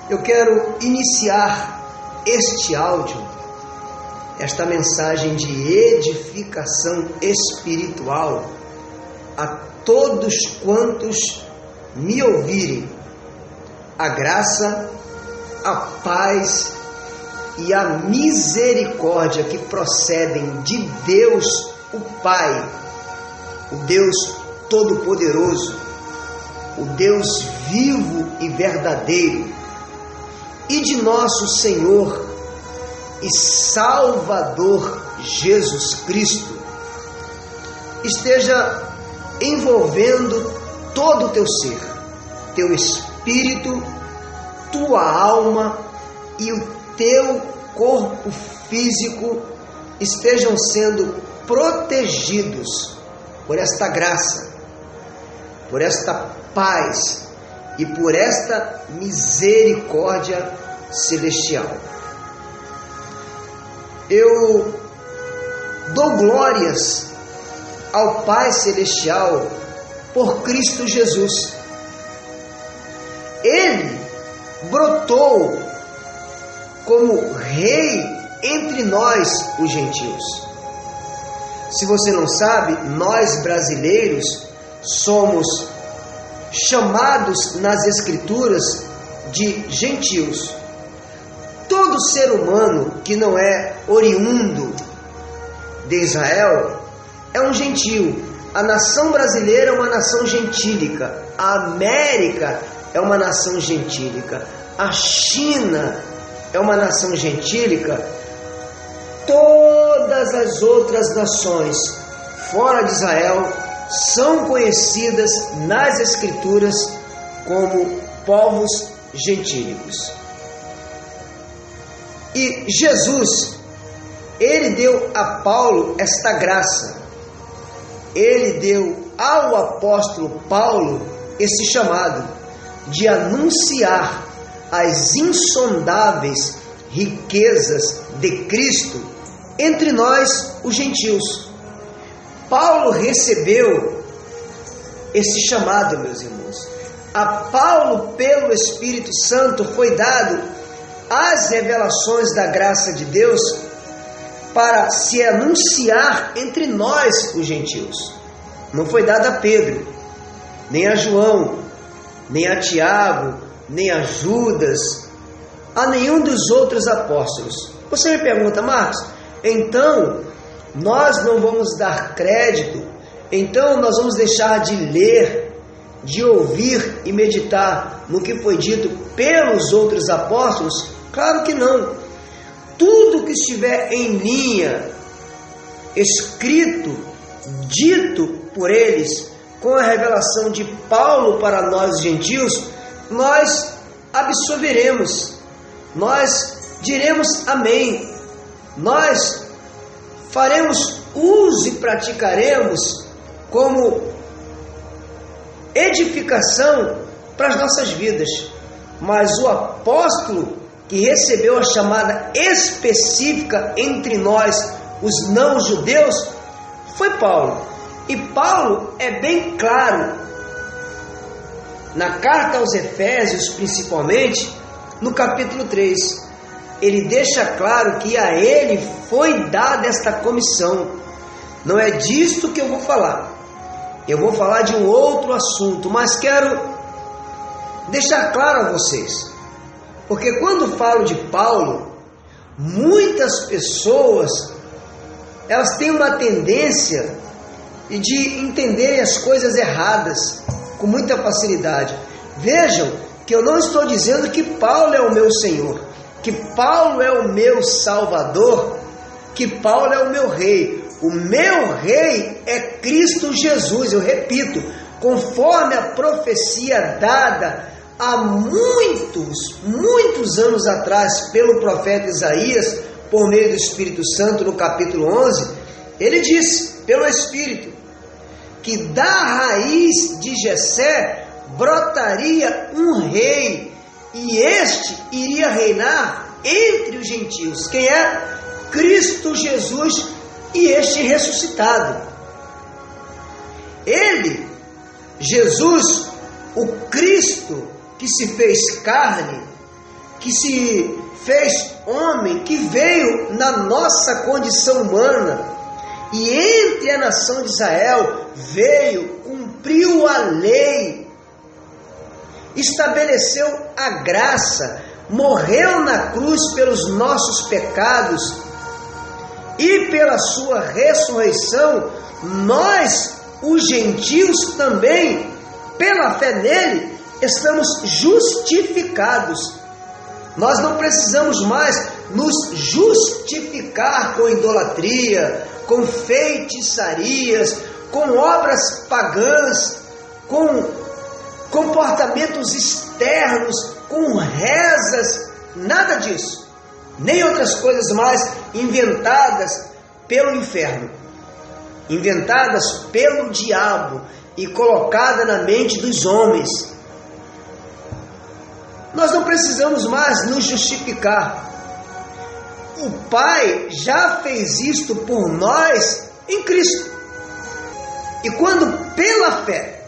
Eu quero iniciar este áudio, esta mensagem de edificação espiritual a todos quantos me ouvirem. A graça, a paz e a misericórdia que procedem de Deus, o Pai, o Deus Todo-Poderoso, o Deus vivo e verdadeiro, e de nosso Senhor e Salvador Jesus Cristo, esteja envolvendo todo o teu ser, teu espírito, tua alma e o teu corpo físico estejam sendo protegidos por esta graça, por esta paz e por esta misericórdia celestial. Eu dou glórias ao Pai Celestial por Cristo Jesus. Ele brotou como Rei entre nós, os gentios. Se você não sabe, nós brasileiros somos chamados nas Escrituras de gentios. Todo ser humano que não é oriundo de Israel é um gentio. A nação brasileira é uma nação gentílica. A América é uma nação gentílica. A China é uma nação gentílica. Todas as outras nações fora de Israel são conhecidas nas Escrituras como povos gentílicos. E Jesus, Ele deu a Paulo esta graça. Ele deu ao apóstolo Paulo esse chamado de anunciar as insondáveis riquezas de Cristo entre nós, os gentios. Paulo recebeu esse chamado, meus irmãos. A Paulo, pelo Espírito Santo, foi dado as revelações da graça de Deus para se anunciar entre nós, os gentios. Não foi dado a Pedro, nem a João, nem a Tiago, nem a Judas, a nenhum dos outros apóstolos. Você me pergunta, Marcos, então nós não vamos dar crédito? Então nós vamos deixar de ler, de ouvir e meditar no que foi dito pelos outros apóstolos? Claro que não. Tudo que estiver em linha, escrito, dito por eles, com a revelação de Paulo para nós gentios, nós absorveremos, nós diremos amém, nós faremos uso e praticaremos como edificação para as nossas vidas. Mas o apóstolo que recebeu a chamada específica entre nós, os não-judeus, foi Paulo. E Paulo é bem claro, na carta aos Efésios principalmente, no capítulo 3, ele deixa claro que a ele foi dada esta comissão. Não é disto que eu vou falar. Eu vou falar de um outro assunto, mas quero deixar claro a vocês. Porque quando falo de Paulo, muitas pessoas, elas têm uma tendência de entenderem as coisas erradas com muita facilidade. Vejam que eu não estou dizendo que Paulo é o meu Senhor, que Paulo é o meu Salvador, que Paulo é o meu Rei. O meu Rei é Cristo Jesus, eu repito, conforme a profecia dada há muitos anos atrás pelo profeta Isaías, por meio do Espírito Santo, no capítulo 11, ele disse, pelo Espírito, que da raiz de Jessé brotaria um rei, e este iria reinar entre os gentios. Quem é? Cristo Jesus, e este ressuscitado. Ele, Jesus, o Cristo que se fez carne, que se fez homem, que veio na nossa condição humana e entre a nação de Israel veio, cumpriu a lei, estabeleceu a graça, morreu na cruz pelos nossos pecados e pela sua ressurreição, nós, os gentios também, pela fé nele, estamos justificados. Nós não precisamos mais nos justificar com idolatria, com feitiçarias, com obras pagãs, com comportamentos externos, com rezas, nada disso. Nem outras coisas mais inventadas pelo inferno, inventadas pelo diabo e colocadas na mente dos homens. Nós não precisamos mais nos justificar. O Pai já fez isto por nós em Cristo. E quando pela fé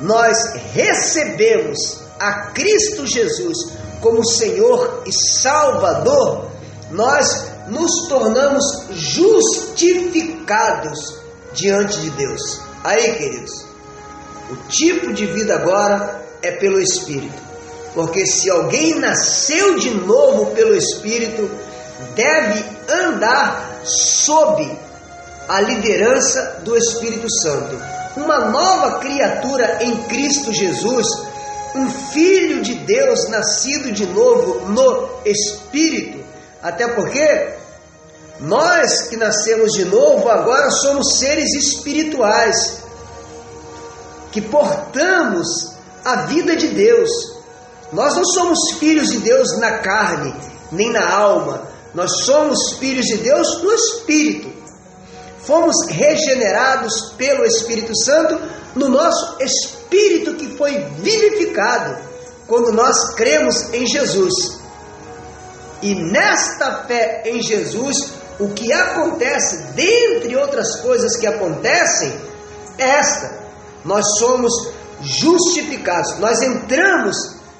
nós recebemos a Cristo Jesus como Senhor e Salvador, nós nos tornamos justificados diante de Deus. Aí, queridos, o tipo de vida agora é pelo Espírito. Porque se alguém nasceu de novo pelo Espírito, deve andar sob a liderança do Espírito Santo. Uma nova criatura em Cristo Jesus, um filho de Deus nascido de novo no Espírito. Até porque nós que nascemos de novo agora somos seres espirituais, que portamos a vida de Deus. Nós não somos filhos de Deus na carne, nem na alma. Nós somos filhos de Deus no Espírito. Fomos regenerados pelo Espírito Santo no nosso espírito que foi vivificado quando nós cremos em Jesus. E nesta fé em Jesus, o que acontece, dentre outras coisas que acontecem, é esta: nós somos justificados. Nós entramos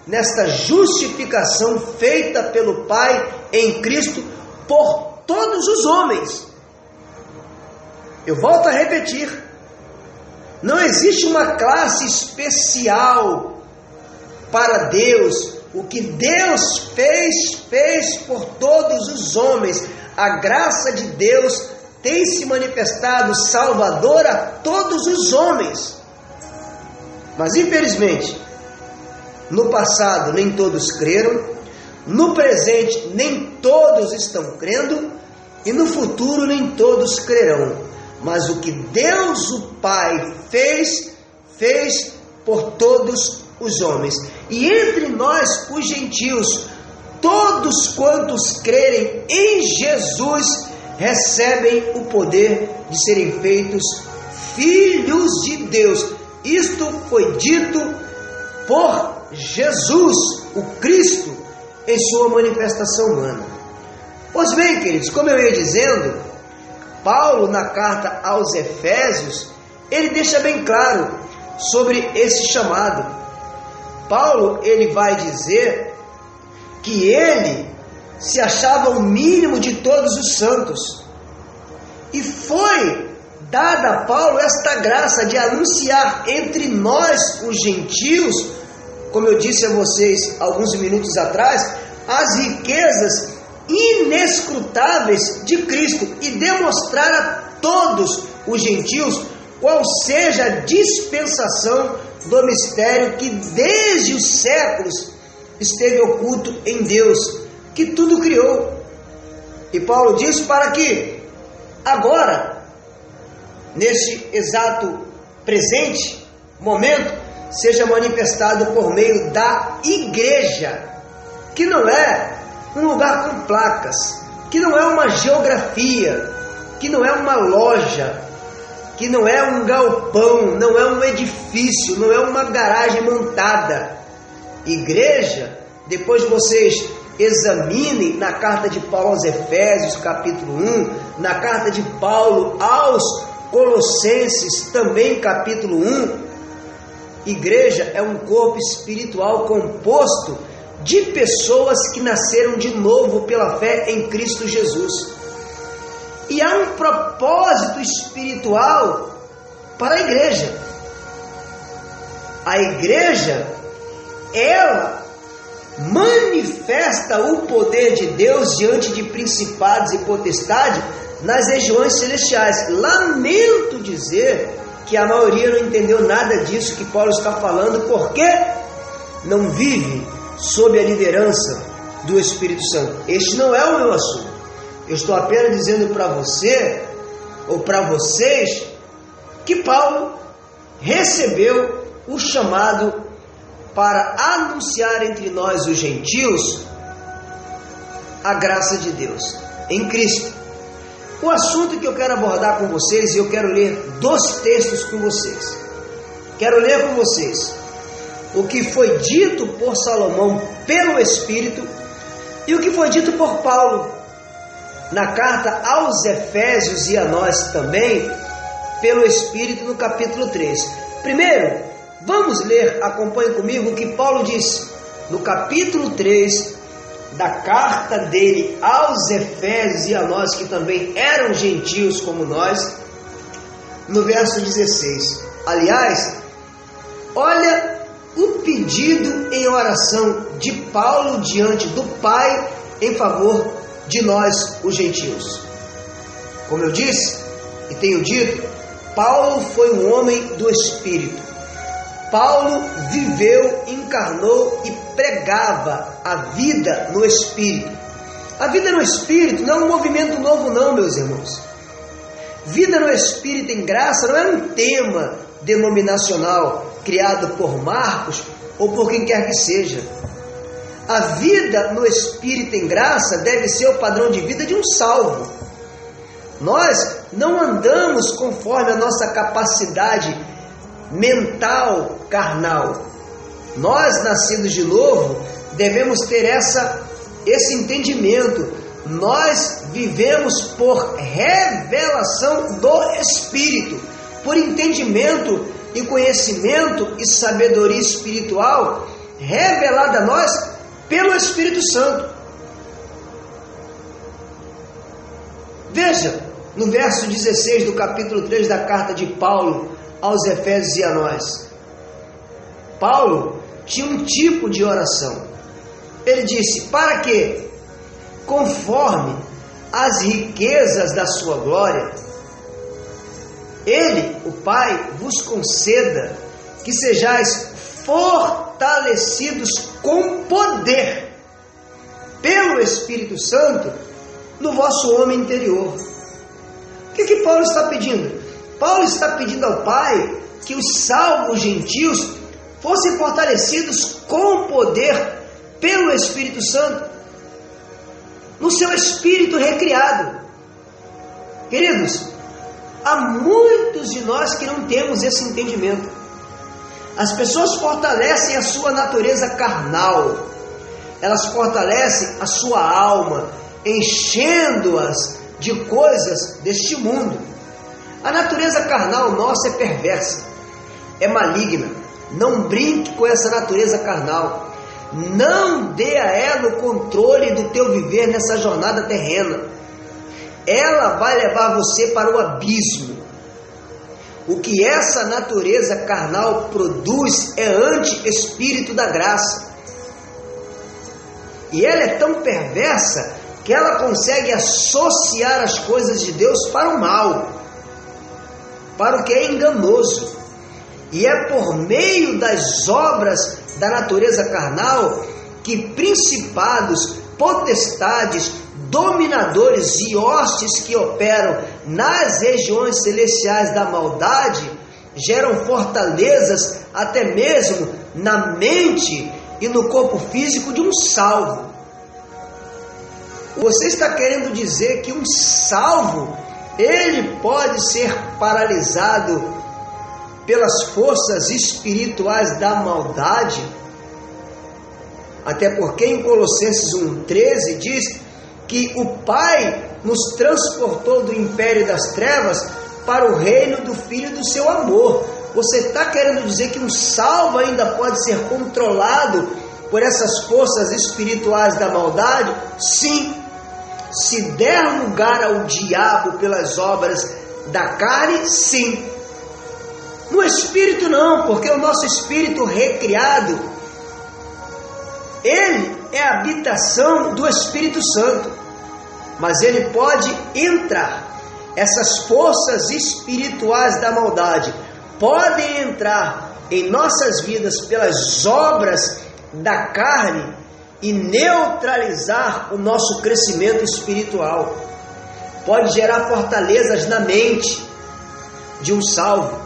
nesta justificação feita pelo Pai em Cristo por todos os homens. Eu volto a repetir: não existe uma classe especial para Deus. O que Deus fez por todos os homens. A graça de Deus tem se manifestado salvadora a todos os homens. Mas infelizmente, no passado nem todos creram, no presente nem todos estão crendo e no futuro nem todos crerão. Mas o que Deus o Pai fez por todos os homens. E entre nós, os gentios, todos quantos crerem em Jesus, recebem o poder de serem feitos filhos de Deus. Isto foi dito por Jesus, o Cristo, em sua manifestação humana. Pois bem, queridos, como eu ia dizendo, Paulo, na carta aos Efésios, ele deixa bem claro sobre esse chamado. Paulo, ele vai dizer que ele se achava o mínimo de todos os santos. E foi dada a Paulo esta graça de anunciar entre nós, os gentios, como eu disse a vocês alguns minutos atrás, as riquezas inescrutáveis de Cristo e demonstrar a todos os gentios qual seja a dispensação do mistério que desde os séculos esteve oculto em Deus, que tudo criou. E Paulo diz para que agora, neste exato presente momento, seja manifestado por meio da igreja, que não é um lugar com placas, que não é uma geografia, que não é uma loja, que não é um galpão, não é um edifício, não é uma garagem montada. Igreja, depois vocês examinem na carta de Paulo aos Efésios, capítulo 1, na carta de Paulo aos Colossenses, também capítulo 1, igreja é um corpo espiritual composto de pessoas que nasceram de novo pela fé em Cristo Jesus. E há um propósito espiritual para a igreja. A igreja, ela manifesta o poder de Deus diante de principados e potestades nas regiões celestiais. Lamento dizer que a maioria não entendeu nada disso que Paulo está falando, porque não vive sob a liderança do Espírito Santo. Este não é o meu assunto. Eu estou apenas dizendo para você, ou para vocês, que Paulo recebeu o chamado para anunciar entre nós, os gentios, a graça de Deus em Cristo. O assunto que eu quero abordar com vocês, e eu quero ler 2 textos com vocês. Quero ler com vocês o que foi dito por Salomão pelo Espírito e o que foi dito por Paulo na carta aos Efésios e a nós também, pelo Espírito, no capítulo 3. Primeiro, vamos ler, acompanhe comigo o que Paulo diz no capítulo 3 da carta dele aos Efésios e a nós que também eram gentios como nós, no verso 16. Aliás, olha o pedido em oração de Paulo diante do Pai em favor de nós, os gentios. Como eu disse e tenho dito, Paulo foi um homem do Espírito. Paulo viveu, encarnou e pregava a vida no Espírito. A vida no Espírito não é um movimento novo não, meus irmãos. Vida no Espírito em graça não é um tema denominacional criado por Marcos ou por quem quer que seja. A vida no Espírito em graça deve ser o padrão de vida de um salvo. Nós não andamos conforme a nossa capacidade mental, carnal. Nós, nascidos de novo, devemos ter esse entendimento. Nós vivemos por revelação do Espírito, por entendimento e conhecimento e sabedoria espiritual revelada a nós pelo Espírito Santo. Veja, no verso 16 do capítulo 3 da carta de Paulo aos Efésios e a nós. Paulo tinha um tipo de oração. Ele disse: para que, conforme as riquezas da sua glória, Ele, o Pai, vos conceda que sejais fortalecidos com poder pelo Espírito Santo no vosso homem interior. O que Paulo está pedindo? Paulo está pedindo ao Pai que os salvos gentios fossem fortalecidos com poder pelo Espírito Santo, no seu espírito recriado. Queridos, há muitos de nós que não temos esse entendimento. As pessoas fortalecem a sua natureza carnal, elas fortalecem a sua alma, enchendo-as de coisas deste mundo. A natureza carnal nossa é perversa, é maligna. Não brinque com essa natureza carnal. Não dê a ela o controle do teu viver nessa jornada terrena. Ela vai levar você para o abismo. O que essa natureza carnal produz é anti-espírito da graça. E ela é tão perversa que ela consegue associar as coisas de Deus para o mal, para o que é enganoso. E é por meio das obras da natureza carnal que principados, potestades, dominadores e hostes que operam nas regiões celestiais da maldade geram fortalezas até mesmo na mente e no corpo físico de um salvo. Você está querendo dizer que um salvo, ele pode ser paralisado pelas forças espirituais da maldade? Até porque em Colossenses 1,13 diz que o Pai nos transportou do império das trevas para o reino do Filho do seu amor. Você está querendo dizer que um salvo ainda pode ser controlado por essas forças espirituais da maldade? Sim. Se der lugar ao diabo pelas obras da carne, sim. No espírito não, porque o nosso espírito recriado, ele é a habitação do Espírito Santo, mas ele pode entrar. Essas forças espirituais da maldade podem entrar em nossas vidas pelas obras da carne e neutralizar o nosso crescimento espiritual. Pode gerar fortalezas na mente de um salvo,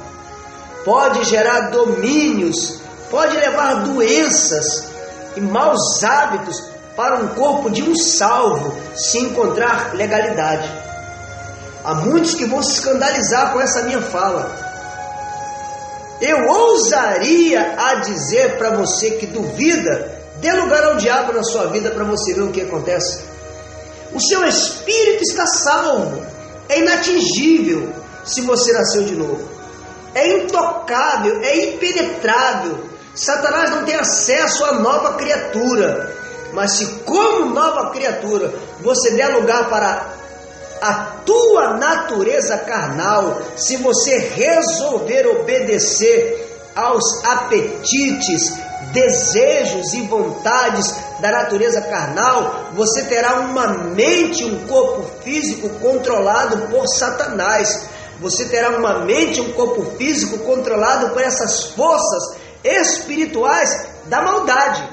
pode gerar domínios, pode levar doenças e maus hábitos para um corpo de um salvo se encontrar legalidade. Há muitos que vão se escandalizar com essa minha fala. Eu ousaria a dizer para você que duvida, dê lugar ao diabo na sua vida para você ver o que acontece. O seu espírito está salvo, é inatingível se você nasceu de novo, é intocável, é impenetrável. Satanás não tem acesso à nova criatura, mas se como nova criatura você der lugar para a tua natureza carnal, se você resolver obedecer aos apetites, desejos e vontades da natureza carnal, você terá uma mente, um corpo físico controlado por Satanás. Você terá uma mente, um corpo físico controlado por essas forças espirituais da maldade.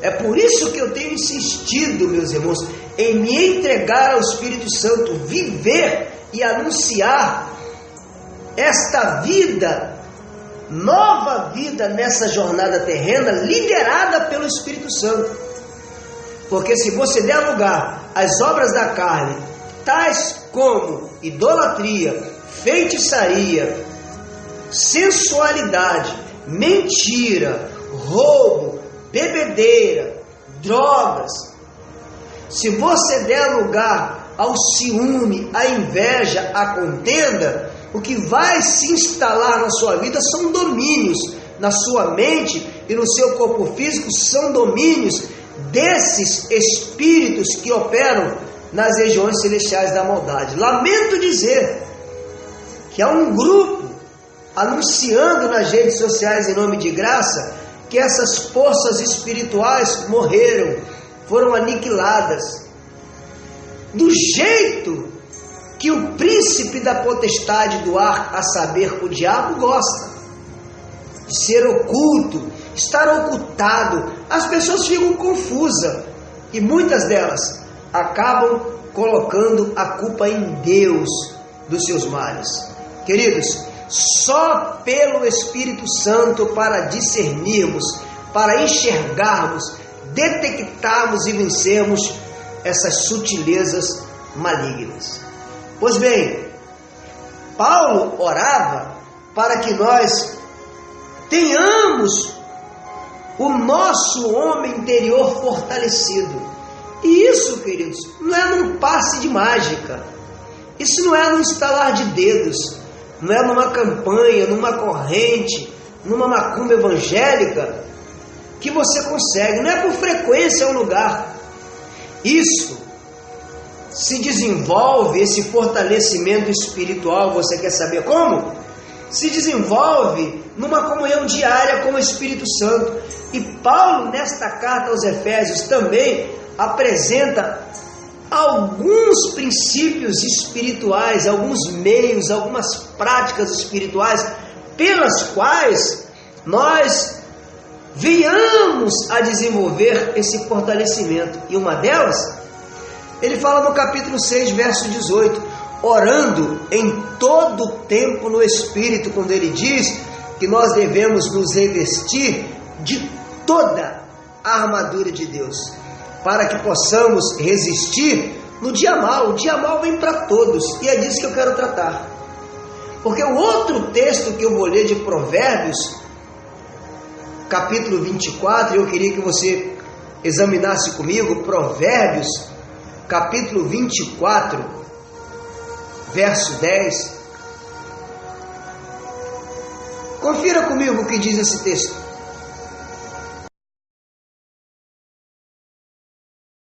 É por isso que eu tenho insistido, meus irmãos, em me entregar ao Espírito Santo, viver e anunciar esta vida, nova vida nessa jornada terrena, liderada pelo Espírito Santo. Porque se você der lugar às obras da carne, tais como idolatria, feitiçaria, sensualidade, mentira, roubo, bebedeira, drogas, se você der lugar ao ciúme, à inveja, à contenda, o que vai se instalar na sua vida são domínios na sua mente e no seu corpo físico, são domínios desses espíritos que operam nas regiões celestiais da maldade. Lamento dizer que há um grupo anunciando nas redes sociais em nome de graça que essas forças espirituais morreram, foram aniquiladas, do jeito que o príncipe da potestade do ar, a saber, o diabo, gosta de ser oculto, estar ocultado. As pessoas ficam confusas e muitas delas acabam colocando a culpa em Deus dos seus males. Queridos, só pelo Espírito Santo para discernirmos, para enxergarmos, detectarmos e vencermos essas sutilezas malignas. Pois bem, Paulo orava para que nós tenhamos o nosso homem interior fortalecido. E isso, queridos, não é num passe de mágica, isso não é num estalar de dedos, não é numa campanha, numa corrente, numa macumba evangélica que você consegue, não é por frequência ao lugar. Isso se desenvolve, esse fortalecimento espiritual, você quer saber como? Se desenvolve numa comunhão diária com o Espírito Santo. E Paulo, nesta carta aos Efésios, também apresenta alguns princípios espirituais, alguns meios, algumas práticas espirituais pelas quais nós venhamos a desenvolver esse fortalecimento. E uma delas, ele fala no capítulo 6, verso 18, orando em todo tempo no Espírito, quando ele diz que nós devemos nos revestir de toda a armadura de Deus, para que possamos resistir no dia mau. O dia mau vem para todos, e é disso que eu quero tratar. Porque o outro texto que eu vou ler de Provérbios, capítulo 24, eu queria que você examinasse comigo, Provérbios, capítulo 24, verso 10. Confira comigo o que diz esse texto.